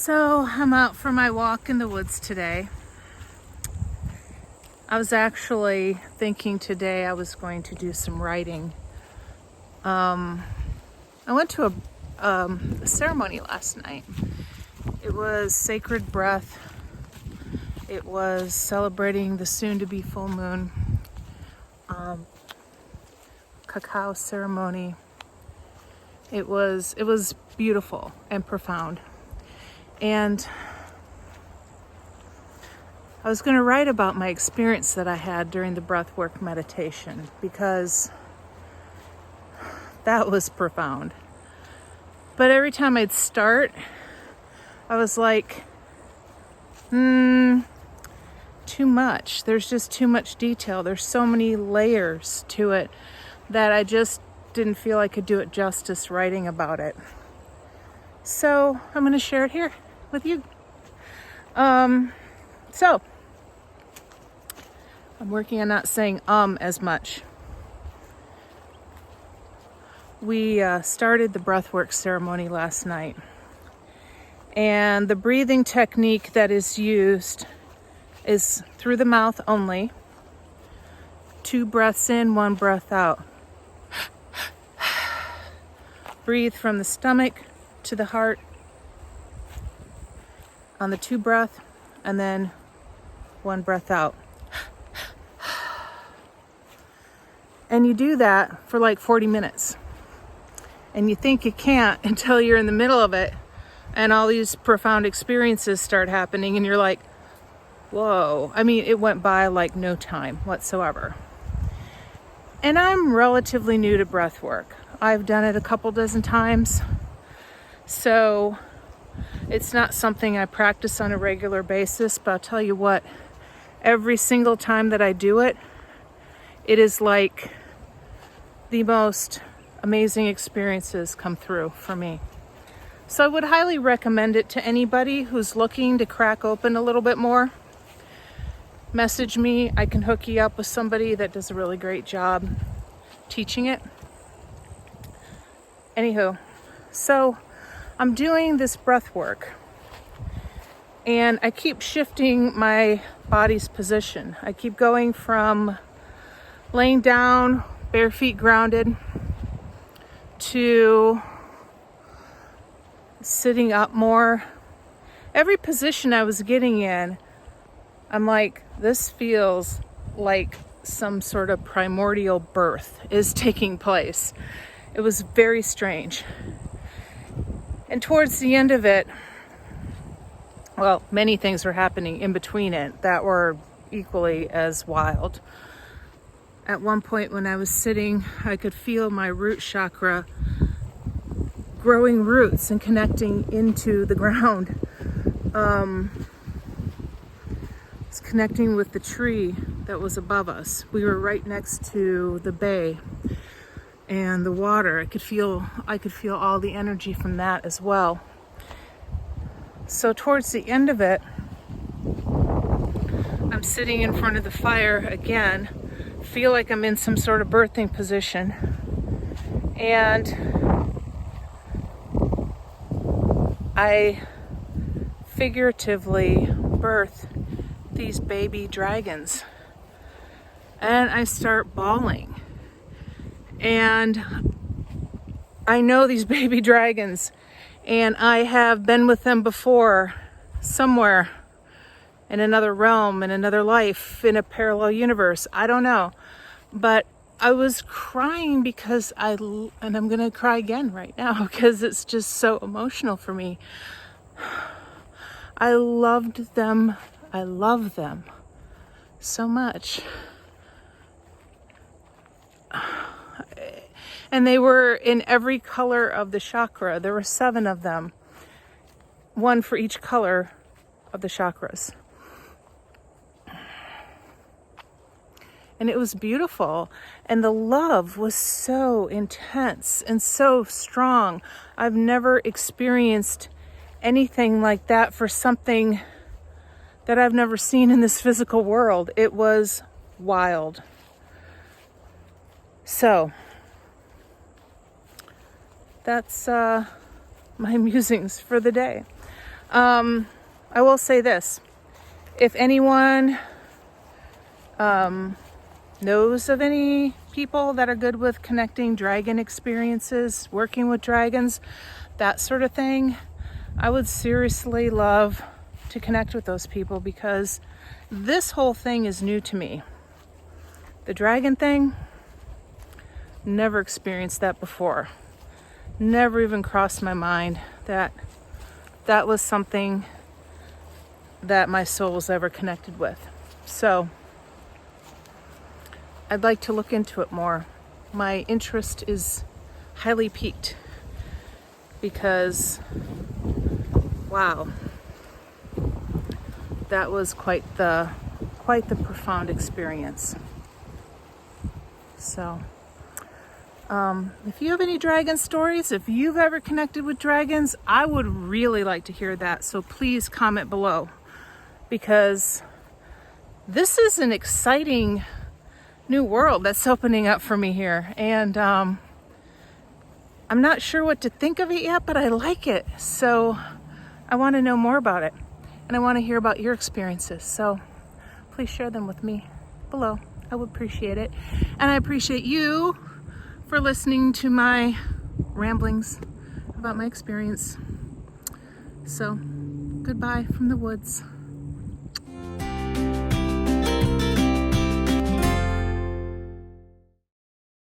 So I'm out for my walk in the woods today. I was actually thinking today I was going to do some writing. I went to a ceremony last night. It was Sacred Breath. It was celebrating the soon-to-be full moon. Cacao Ceremony. It was beautiful and profound. And I was going to write about my experience that I had during the breathwork meditation because that was profound. But every time I'd start, I was like, too much. There's just too much detail. There's so many layers to it that I just didn't feel I could do it justice writing about it. So I'm going to share it here with you. So I'm working on not saying as much. We started the breathwork ceremony last night, and the breathing technique that is used is through the mouth only. 2 breaths in, 1 breath out. Breathe from the stomach to the heart on the 2 breath, and then 1 breath out. And you do that for like 40 minutes. And you think you can't until you're in the middle of it and all these profound experiences start happening and you're like, whoa. I mean, it went by like no time whatsoever. And I'm relatively new to breath work. I've done it a couple dozen times. So it's not something I practice on a regular basis, but I'll tell you what, every single time that I do it, it is like the most amazing experiences come through for me. So I would highly recommend it to anybody who's looking to crack open a little bit more. Message me. I can hook you up with somebody that does a really great job teaching it. Anywho, so I'm doing this breath work and I keep shifting my body's position. I keep going from laying down, bare feet grounded, to sitting up more. Every position I was getting in, I'm like, this feels like some sort of primordial birth is taking place. It was very strange. And towards the end of it, well, many things were happening in between it that were equally as wild. At one point when I was sitting, I could feel my root chakra growing roots and connecting into the ground. It's connecting with the tree that was above us. We were right next to the bay and the water. I could feel all the energy from that as well. So towards the end of it, I'm sitting in front of the fire again, feel like I'm in some sort of birthing position, and I figuratively birth these baby dragons, and I start bawling. And I know these baby dragons, and I have been with them before, somewhere in another realm, in another life, in a parallel universe. I don't know. But I was crying because and I'm going to cry again right now because it's just so emotional for me. I loved them. I love them so much. And they were in every color of the chakra. There were 7 of them, 1 for each color of the chakras. And it was beautiful. And the love was so intense and so strong. I've never experienced anything like that for something that I've never seen in this physical world. It was wild. So that's my musings for the day. I will say this. If anyone knows of any people that are good with connecting dragon experiences, working with dragons, that sort of thing, I would seriously love to connect with those people, because this whole thing is new to me. The dragon thing, never experienced that before. Never even crossed my mind that that was something that my soul was ever connected with. So I'd like to look into it more. My interest is highly piqued because, wow, that was quite the profound experience. So, if you have any dragon stories, if you've ever connected with dragons, I would really like to hear that. So please comment below, because this is an exciting new world that's opening up for me here. And I'm not sure what to think of it yet, but I like it. So I want to know more about it. And I want to hear about your experiences. So please share them with me below. I would appreciate it. And I appreciate you for listening to my ramblings about my experience. So goodbye from the woods.